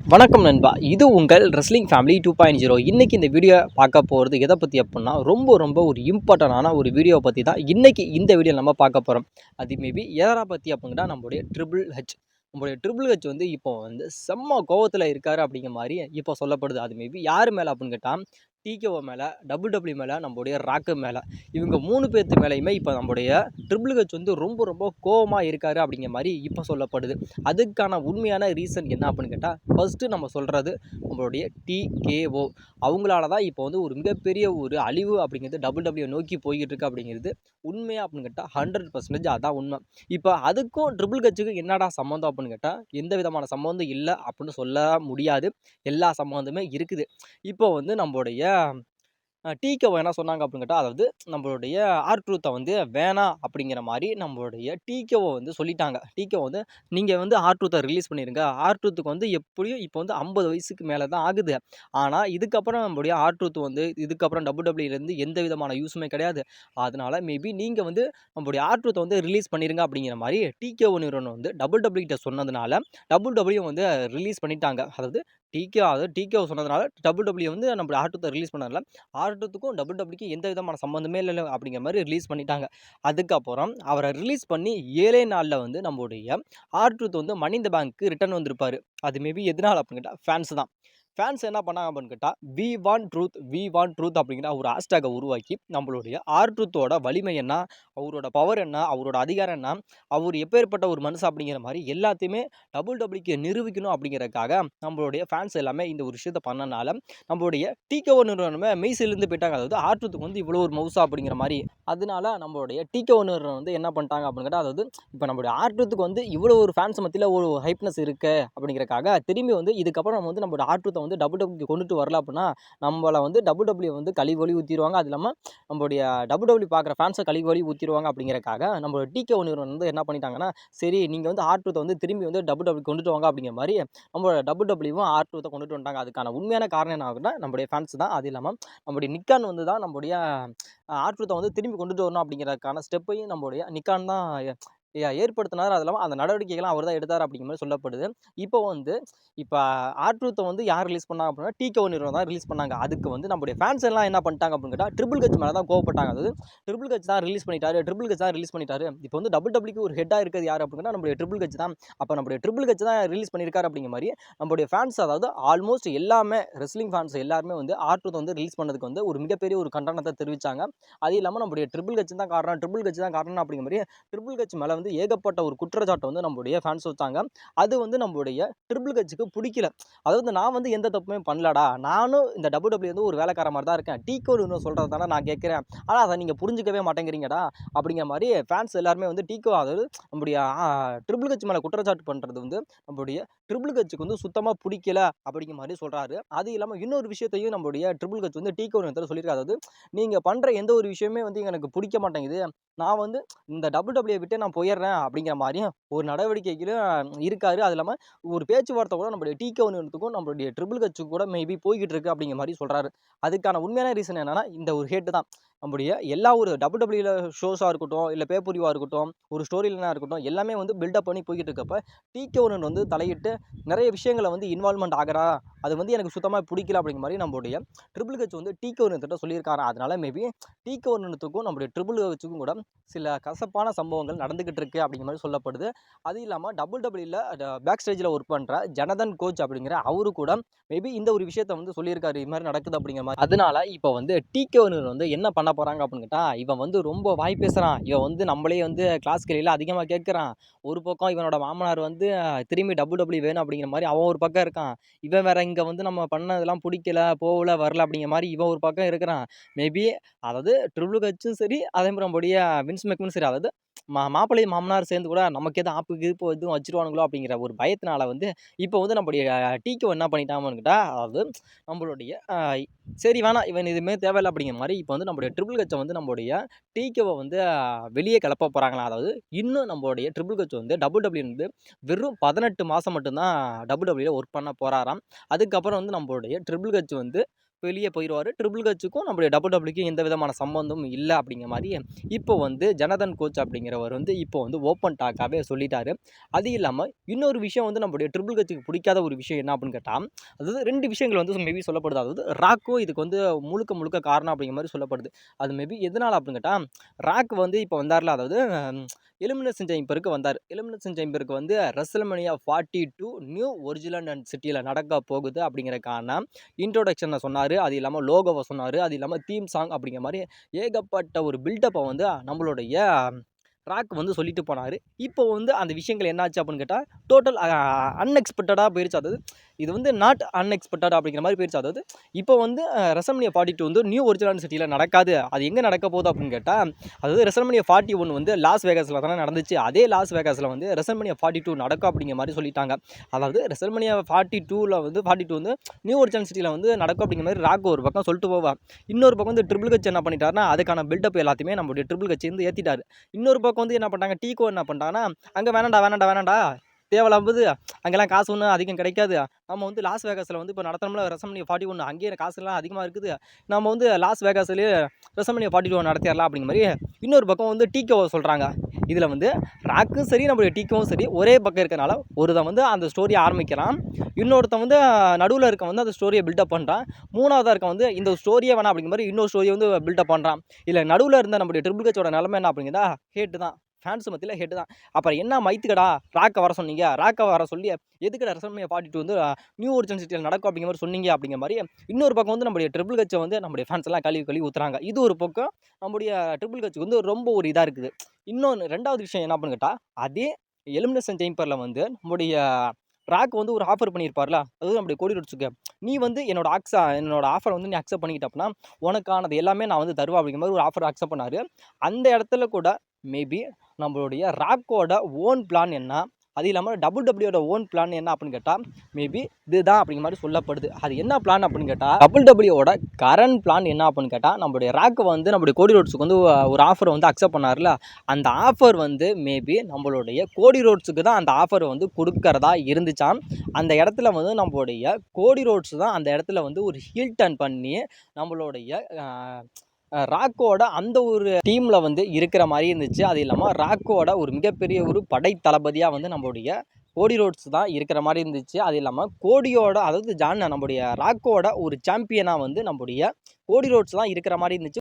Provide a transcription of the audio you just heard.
வணக்கம் நண்பா. இது உங்கள் ரெஸ்லிங் ஃபேமிலி 2.0. இன்னைக்கு இந்த வீடியோ பார்க்க போகிறது எதை பற்றி அப்படின்னா ரொம்ப ஒரு இம்பார்ட்டண்டான ஒரு வீடியோவை பற்றி தான் இன்னைக்கு இந்த வீடியோ நம்ம பார்க்க போகிறோம். அது மேபி எதரை பற்றி அப்படின்னா நம்மளுடைய ட்ரிபிள் ஹெச். நம்மளுடைய ட்ரிபிள் ஹெச் வந்து இப்போ வந்து செம்ம கோவத்தில் இருக்காரு அப்படிங்கிற மாதிரி இப்போ சொல்லப்படுது. அது மேபி யார் மேலே அப்படின்னு கேட்டால் டிகேஓ மேலே, டபிள்யூ மேலே, நம்மளுடைய ராக்கு மேலே, இவங்க 3 பேர்த்து மேலேயுமே இப்போ நம்மளுடைய ட்ரிபிள் ஹெச் வந்து ரொம்ப கோவமாக இருக்காரு அப்படிங்கிற மாதிரி இப்போ சொல்லப்படுது. அதுக்கான உண்மையான ரீசன் என்ன அப்படின்னு கேட்டால் ஃபர்ஸ்ட்டு நம்ம சொல்கிறது நம்மளுடைய டிகேஓ அவங்களால தான் இப்போ வந்து ஒரு மிகப்பெரிய ஒரு அழிவு அப்படிங்கிறது டபிள்யூ நோக்கி போய்கிட்டு இருக்கு அப்படிங்கிறது உண்மையாக அப்படின்னு கேட்டால் 100% அதான் உண்மை. இப்போ அதுக்கும் ட்ரிபிள் ஹெச்சுக்கும் என்னடா சம்மந்தம் அப்படின்னு கேட்டால் எந்த விதமான சம்மந்தம் இல்லை அப்படின்னு சொல்ல முடியாது. எல்லா சம்மந்தமே இருக்குது. இப்போ வந்து நம்மளுடைய டிகேஓ என்ன சொன்னாங்க அப்படின்னு கேட்டால், அதாவது நம்மளுடைய ஆர்-ட்ரூத்தை வந்து வேணாம் அப்படிங்கிற மாதிரி நம்மளுடைய டிகேஓ வந்து சொல்லிட்டாங்க. டிகேஓ வந்து நீங்கள் வந்து ஆர்-ட்ரூத்தை ரிலீஸ் பண்ணிடுங்க. ஆர்-ட்ரூத்துக்கு வந்து எப்படியும் இப்போ வந்து 50 வயசுக்கு மேலே தான் ஆகுது. ஆனால் இதுக்கப்புறம் நம்மளுடைய ஆர்-ட்ரூத் வந்து இதுக்கப்புறம் டபிள்யூடபிள்யூலேருந்து எந்த விதமான யூஸுமே கிடையாது. அதனால மேபி நீங்கள் வந்து நம்மளுடைய ஆர்-ட்ரூத்தை வந்து ரிலீஸ் பண்ணிடுங்க அப்படிங்கிற மாதிரி டிகேஓ நிறுவனம் வந்து டபிள்யூ கிட்ட சொன்னதுனால டபிள்யூ வந்து ரிலீஸ் பண்ணிட்டாங்க. அதாவது டிகேஓ சொன்னதுனால டபிள்யூ வந்து நம்ம ஆர்-ட்ரூத்தை ரிலீஸ் பண்ணதுனால ஆர்-ட்ரூத்துக்கும் டபிள்யூ எந்த விதமான சம்மந்தமே இல்லை அப்படிங்கிற மாதிரி ரிலீஸ் பண்ணிட்டாங்க. அதுக்கப்புறம் அவரை ரிலீஸ் பண்ணி 7 நாளில் வந்து நம்மளுடைய ஆர்-ட்ரூத் வந்து மனி இன் த பேங்க்கு ரிட்டர்ன் வந்திருப்பார். அது மேபி எதனால் அப்படின்னு கேட்டால் ஃபேன்ஸ் தான். ஃபேன்ஸ் என்ன பண்ணாங்க அப்படின்னு கேட்டால் வி வாண்ட் ட்ரூத் அப்படிங்கிற ஒரு ஹேஷ்டேகை உருவாக்கி நம்மளுடைய ஆர்-ட்ரூத்தோட வலிமை என்ன, அவரோட பவர் என்ன, அவரோட அதிகாரம் என்ன, அவர் எப்பேற்பட்ட ஒரு மனுஷன் அப்படிங்கிற மாதிரி எல்லாத்தையுமே டபிள்யூக்கு நிரூபிக்கணும் அப்படிங்கிறதுக்காக நம்மளுடைய ஃபேன்ஸ் எல்லாமே இந்த ஒரு விஷயத்தை பண்ணனால நம்மளுடைய டிகேஓ நிறுவனமே மெய்சிலிருந்து போயிட்டாங்க. அதாவது ஆர்-ட்ரூத்துக்கு வந்து இவ்வளோ ஒரு மவுசா அப்படிங்கிற மாதிரி. அதனால நம்மளுடைய டிகேஓ நிறுவனம் வந்து என்ன பண்ணிட்டாங்க அப்படின்னு கேட்டால், அதாவது இப்போ நம்மளுடைய ஆர்-ட்ரூத்துக்கு வந்து இவ்வளோ ஒரு ஃபேன்ஸ் மத்தியில் ஒரு ஹைப்னஸ் இருக்குது அப்படிங்கிறக்காக திரும்பி வந்து இதுக்கப்புறம் நம்ம வந்து நம்மளோட ஆர்-ட்ரூத்தை வந்து டபிள்யூக்கு கொண்டுட்டு வரல அப்படின்னா நம்மளை வந்து டபிள்யூ வந்து கழிவொலி ஊற்றிடுவாங்க. அது இல்லாமல் நம்மளுடைய டபிள்யூ பார்க்குற ஃபேன்ஸை கழிவொலி ஊற்றிடுவாங்க அப்படிங்கிறக்காக நம்மளோட டிகேஓ நிறுவனம் வந்து என்ன பண்ணிட்டாங்கன்னா, சரி நீங்கள் வந்து ஆர்-ட்ரூத்தை வந்து திரும்பி வந்து டபிள்யூ கொண்டுட்டு வாங்க அப்படிங்கிற மாதிரி நம்மளோட டபிள்யூவும் ஆர்-ட்ரூத்தை கொண்டுட்டு வந்துட்டாங்க. அதுக்கான உண்மையான காரணம் என்ன ஆகுதுன்னா நம்மளுடைய ஃபேன்ஸ் தான். அது இல்லாமல் நம்மளுடைய நிக்கான் வந்து தான் நம்மளுடைய ஆர்-ட்ரூத்தை வந்து திரும்பி கொண்டுட்டு வரணும் அப்படிங்கிறதுக்கான ஸ்டெப்பையும் நம்மளுடைய நிக்கான் தான் ஏற்படுத்தினார். அது இல்லாமல் அந்த நடவடிக்கைகள்லாம் அவர் தான் எடுத்தார் அப்படிங்கிற மாதிரி சொல்லப்படுது. இப்போ ஆர்-ட்ரூத்தை வந்து யார் ரிலீஸ் பண்ணாங்க அப்படின்னா டிகேஓ நிறுவனம் தான் ரிலீஸ் பண்ணாங்க. அதுக்கு வந்து நம்மளுடைய ஃபேன்ஸ் எல்லாம் என்ன பண்ணிட்டாங்க அப்படின்னு கேட்டால் ட்ரிபிள் ஹெச் மேலே தான் கோவப்பட்டாங்க. அதாவது ட்ரிபிள் ஹெச் தான் ரிலீஸ் பண்ணிட்டாரு. இப்போ வந்து டபிள்யூக்கு ஒரு ஹெட்டாக இருக்கிறது யார் அப்படின்னா நம்மளுடைய ட்ரிபிள் ஹெச் தான். அப்போ நம்மளுடைய ட்ரிபிள் ஹெச் தான் ரிலீஸ் பண்ணியிருக்காரு அப்படிங்கிற மாதிரி நம்மளுடைய ஃபேன்ஸ், அதாவது ஆல்மோஸ்ட் எல்லாமே ரெஸ்லிங் ஃபேன்ஸ் எல்லாருமே வந்து ஆர்-ட்ரூத்தை வந்து ரிலீஸ் பண்ணதுக்கு வந்து ஒரு மிகப்பெரிய ஒரு கண்டனத்தை தெரிவித்தாங்க. அது இல்லாமல் நம்மளுடைய ட்ரிபிள் ஹெச் தான் காரணம் அப்படிங்கிற மாதிரி ட்ரிபிள் ஹெச் மேலே வந்து ஏகப்பட்ட ஒரு குற்றச்சாட்டை வந்து நம்மளுடைய ஃபேன்ஸ் வச்சாங்க. அது வந்து நம்மளுடைய ட்ரிபிள் ஹெச்சுக்கு பிடிக்கல. அதாவது நான் வந்து எந்த தப்புமே பண்ணலடா, நானும் இந்த டபிள்யூ வந்து ஒரு வேலைக்கார மாதிரி தான் இருக்கேன், டிகேஓ இன்னும் சொல்கிறது தானே நான் கேட்குறேன், ஆனால் அதை நீங்கள் புரிஞ்சிக்கவே மாட்டேங்கிறீங்கடா அப்படிங்கிற மாதிரி ஃபேன்ஸ் எல்லாருமே வந்து டிகேஓ, அதாவது நம்மளுடைய ட்ரிபிள் ஹெச் மேலே குற்றச்சாட்டு பண்ணுறது வந்து நம்மளுடைய ட்ரிபிள் ஹெச்சுக்கு வந்து சுத்தமாக பிடிக்கல அப்படிங்கிற மாதிரி சொல்கிறாரு. அது இல்லாமல் இன்னொரு விஷயத்தையும் நம்மளுடைய ட்ரிபிள் ஹெச் வந்து டிகேஓ சொல்லியிருக்காரு. அதாவது நீங்கள் பண்ணுற எந்த ஒரு விஷயமே வந்து எனக்கு பிடிக்க மாட்டேங்குது, நான் வந்து இந்த டபிள்யூ விட்டு நான் போயிடுறேன் அப்படிங்கிற மாதிரி ஒரு நடவடிக்கைகளும் இருக்காரு. அது இல்லாமல் ஒரு பேச்சுவார்த்தை கூட நம்மளுடைய டிகேஓ நிறுவனத்துக்கும் நம்மளுடைய ட்ரிபிள் ஹெச்சுக்கு கூட மேபி போய்கிட்டு இருக்கு அப்படிங்கிற மாதிரி சொல்கிறாரு. அதுக்கான உண்மையான ரீசன் என்னன்னா இந்த ஒரு ஹேட்டு தான். நம்முடைய எல்லா ஒரு டபிள்யூல ஷோஸாக இருக்கட்டும், இல்லை பேப்பரிவாக இருக்கட்டும், ஒரு ஸ்டோரி லைனாக இருக்கட்டும், எல்லாமே வந்து பில்டப் பண்ணி போய்கிட்டு இருக்கப்ப டிகேஓ வந்து தலையிட்டு நிறைய விஷயங்களை வந்து இன்வால்வ்மெண்ட் ஆகிறா, அது வந்து எனக்கு சுத்தமாக பிடிக்கல அப்படிங்கிற மாதிரி நம்மளுடைய ட்ரிபிள் ஹெச் வந்து டிகேஓ நிறுவனத்திட்ட சொல்லியிருக்காரு. அதனால மேபி டிகேஓ நிறுவனத்துக்கும் நம்மளுடைய ட்ரிபிள் ஹெச்சுக்கும் கூட சில கசப்பான சம்பவங்கள் நடந்துகிட்டு இருக்கு அப்படிங்கிற மாதிரி சொல்லப்படுது. அது இல்லாமல் டபிள்யூல பேக் ஸ்டேஜில் ஒர்க் பண்ணுற ஜனதன் கோச் அப்படிங்கிற அவரு கூட மேபி இந்த ஒரு விஷயத்தை வந்து சொல்லியிருக்காரு, இது மாதிரி நடக்குது அப்படிங்கிற மாதிரி. அதனால இப்போ வந்து டிகேஓ வந்து என்ன பண்ண போகிறாங்க அப்படின்னு கேட்டால், இவன் வந்து ரொம்ப வாய் பேசுகிறான், இவன் வந்து நம்மளே வந்து கிளாஸ் கிளியில் அதிகமாக கேட்குறான், ஒரு பக்கம் இவனோட மாமனார் வந்து திரும்பி டபிள்யூ வேணும் அப்படிங்கிற மாதிரி அவன் ஒரு பக்கம் இருக்கான், இவன் வேற இங்கே வந்து நம்ம பண்ணதெல்லாம் பிடிக்கல, போகல வரல அப்படிங்கிற மாதிரி இவன் ஒரு பக்கம் இருக்கிறான். மேபி அதாவது ட்ரிபிள் ஹெச்சும் சரி, அதே மாதிரி நம்மளுடைய வின்ஸ் மெக்மனும் சரி, அதாவது மாப்பிள்ளை மாமனார் சேர்ந்து கூட நமக்கு எதுவும் ஆப்பு கீப்பு எதுவும் வச்சிருவானுங்களோ அப்படிங்கிற ஒரு பயத்தினால வந்து இப்போ வந்து நம்மளுடைய டிகேஓ என்ன பண்ணிட்டாங்கன்னு கேட்டால், அதாவது நம்மளுடைய சரி வேணாம் இவன் இதுமாரி தேவையில்லை அப்படிங்கிற மாதிரி இப்போ வந்து நம்மளுடைய ட்ரிபிள் ஹெச்சை வந்து நம்மளுடைய டிகேஓ வந்து வெளியே கிளப்ப போகிறாங்களா. அதாவது இன்னும் நம்மளுடைய ட்ரிபிள் ஹெச் வந்து டபிள்யூ வந்து வெறும் 18 மாதம் மட்டும்தான் டபிள்யூல ஒர்க் பண்ண போகிறாராம். அதுக்கப்புறம் வந்து நம்மளுடைய ட்ரிபிள் ஹெச் வந்து வெளியே போயிடுவார். ட்ரிபிள் ஹெச்சுக்கும் நம்முடைய டபிள்யூக்கும் எந்த விதமான சம்பந்தமும் இல்லை அப்படிங்கிற மாதிரி இப்போ வந்து ஜனதன் கோச் அப்படிங்கிறவர் வந்து இப்போ வந்து ஓப்பன் டாக்காகவே சொல்லிட்டாரு. அது இல்லாமல் இன்னொரு விஷயம் வந்து நம்முடைய ட்ரிபிள் ஹெச்சுக்கு பிடிக்காத ஒரு விஷயம் என்ன அப்படின்னு கேட்டால், அதாவது 2 விஷயங்கள் வந்து மேபி சொல்லப்படுது. அதாவது ராக்கோ இதுக்கு வந்து முழுக்க முழுக்க காரணம் அப்படிங்கிற மாதிரி சொல்லப்படுது. அது மேபி எதனால் அப்படின்னு கேட்டால், ராக் வந்து இப்போ வந்தார்ல, அதாவது எலிமினேஷன் சேம்பருக்கு வந்தார். எலிமினேஷன் சேம்பருக்கு வந்து ரெஸ்ல்மேனியா 42 நியூ ஒரிஜினல் சிட்டியில் நடக்க போகுது அப்படிங்கிறதுக்கான இன்ட்ரோடக்ஷனை சொன்னார். அது இல்லாமல் லோகோவை சொன்னார். அது இல்லாமல் தீம் சாங் அப்படிங்கிற மாதிரி ஏகப்பட்ட ஒரு பில்டப்பை வந்து நம்மளுடைய ராக் வந்து சொல்லிட்டு போனார். இப்போ வந்து அந்த விஷயங்கள் என்னாச்சு அப்படின்னு கேட்டால், டோட்டல் அன்எக்ஸ்பெக்டடாக போயிடுச்சு. அதாவது இது வந்து நாட் அன்எக்ஸ்பெக்டட் அப்படிங்கிற மாதிரி போயிடுச்சு. அதாவது இப்போ வந்து ரெஸ்ல்மேனியா 42 வந்து நியூ ஒரிஜினல் சிட்டியில் நடக்காது. அது எங்கே நடக்க போகுது அப்படின்னு கேட்டால், அதாவது ரெஸ்ல்மேனியா 41 வந்து லாஸ் வேகாஸில் தானே நடந்துச்சு. அதே லாஸ் வேகாஸில் வந்து ரெஸ்ல்மேனியா 42 நடக்கும் அப்படிங்கிற மாதிரி சொல்லிட்டாங்க. அதாவது ரெஸ்ல்மேனியா 42 வந்து நியூ ஒரிஜினல் சிட்டியில் வந்து நடக்கும் அப்படிங்கிற மாதிரி ராக் ஒரு பக்கம் சொல்லிட்டு போவா. இன்னொரு பக்கம் வந்து ட்ரிபிள் ஹெச் என்ன பண்ணிட்டாருன்னா, அதுக்கான பில்டப் எல்லாத்தையுமே நம்மளுடைய ட்ரிபிள் ஹெச் வந்து ஏற்றிட்டாரு. இன்னொரு பக்கம் வந்து என்ன பண்ணிட்டாங்க, டீகோ என்ன பண்ணிட்டாங்கன்னா, அங்கே வேணாண்டா தேவையில்லாமது அங்கெல்லாம் காசு ஒன்றும் அதிகம் கிடைக்காது. நம்ம வந்து லாஸ் வேகாஸில் வந்து இப்போ நடத்தணும்ல ரெஸ்ல்மேனியா 41, அங்கேயே காசுலாம் அதிகமாக இருக்குது. நம்ம வந்து லாஸ் வேகாஸ்லேயே ரெஸ்ல்மேனியா 42 நடத்திடலாம் அப்படிங்கிற மாதிரி இன்னொரு பக்கம் வந்து டீகோவை சொல்கிறாங்க. இதில் வந்து ராக்கும் சரி நம்மளுடைய டீகோவும் சரி ஒரே பக்கம் இருக்கிறனால ஒருத்தன் வந்து அந்த ஸ்டோரியை ஆரம்பிக்கிறான், இன்னொருத்தன் வந்து நடுவில் இருக்க வந்து அந்த ஸ்டோரியை பில்டப் பண்ணுறான், மூணாவதாக இருக்க வந்து இந்த ஸ்டோரியே வேணாம் அப்படிங்கிற மாதிரி இன்னொரு ஸ்டோரியை வந்து பில்டப் பண்ணுறான். இல்லை நடுவில் இருந்த நம்மளுடைய ட்ரிபிள் ஹெச்சோட நிலைமை என்ன அப்படிங்கிறதா ஹேட்டு தான். ஃபேன்ஸ் மத்தியில் ஹெட்டு தான். அப்புறம் என்ன மைத்துக்கடா ராக்கை வர சொன்னீங்க, ராக்கை வர சொல்லி எதுக்கடா ரெஸ்ல்மேனியா 42 வந்து நியூ ஒரிஜினல் சிட்டியில் நடக்கும் அப்படிங்கிற மாதிரி சொன்னீங்க அப்படிங்கிற மாதிரி இன்னொரு பக்கம் வந்து நம்முடைய ட்ரிபிள் ஹெச்சை வந்து நம்முடைய ஃபேன்ஸ் எல்லாம் கழுவி ஊற்றுறாங்க. இது ஒரு பக்கம் நம்முடைய ட்ரிபிள் ஹெச்சுக்கு வந்து ரொம்ப ஒரு இதாக இருக்குது. இன்னொன்று 2வது விஷயம் என்ன அப்படின்னு கேட்டால், அதே எலிமினேஷன் சேம்பரில் வந்து நம்முடைய ராக் வந்து ஒரு ஆஃபர் பண்ணியிருப்பார்ல, அதாவது நம்முடைய கோடி ரோட்ஸுக்கு, நீ வந்து என்னோட ஆஃபரை வந்து நீ அக்செப்ட் பண்ணிக்கிட்ட அப்படின்னா உனக்கானது எல்லாமே நான் வந்து தருவேன் அப்படிங்கிற மாதிரி ஒரு ஆஃபர் அக்செப்ட் பண்ணார். அந்த இடத்துல கூட மேபி நம்மளுடைய ராக்கோட ஓன் பிளான் என்ன, அது இல்லாமல் டபிள்யூட ஓன் பிளான் என்ன அப்படின்னு கேட்டால் மேபி இதுதான் அப்படிங்கிற மாதிரி சொல்லப்படுது. அது என்ன பிளான் அப்படின்னு கேட்டால், டபிள்யூட கரண்ட் பிளான் என்ன அப்படின்னு கேட்டால், நம்மளுடைய ராக் வந்து நம்மளுடைய கோடி ரோட்ஸுக்கு வந்து ஒரு ஆஃபரை வந்து அக்செப்ட் பண்ணார்ல, அந்த ஆஃபர் வந்து மேபி நம்மளுடைய கோடி ரோட்ஸுக்கு தான் அந்த ஆஃபர் வந்து கொடுக்கறதா இருந்துச்சாம். அந்த இடத்துல வந்து நம்மளுடைய கோடி ரோட்ஸ் தான் அந்த இடத்துல வந்து ஒரு ஹீல் டர்ன் பண்ணி நம்மளுடைய ராக்கோட அந்த ஒரு டீமில் வந்து இருக்கிற மாதிரி இருந்துச்சு. அது இல்லாமல் ராக்கோட ஒரு மிகப்பெரிய ஒரு படை தளபதியாக வந்து நம்மளுடைய கோடி ரோட்ஸ் தான் இருக்கிற மாதிரி இருந்துச்சு. அது இல்லாமல் கோடியோட, அதாவது நம்முடைய ராக்கோட ஒரு சாம்பியனாக வந்து நம்முடைய கோடி ரோட்ஸ் தான் இருக்கிற மாதிரி இருந்துச்சு.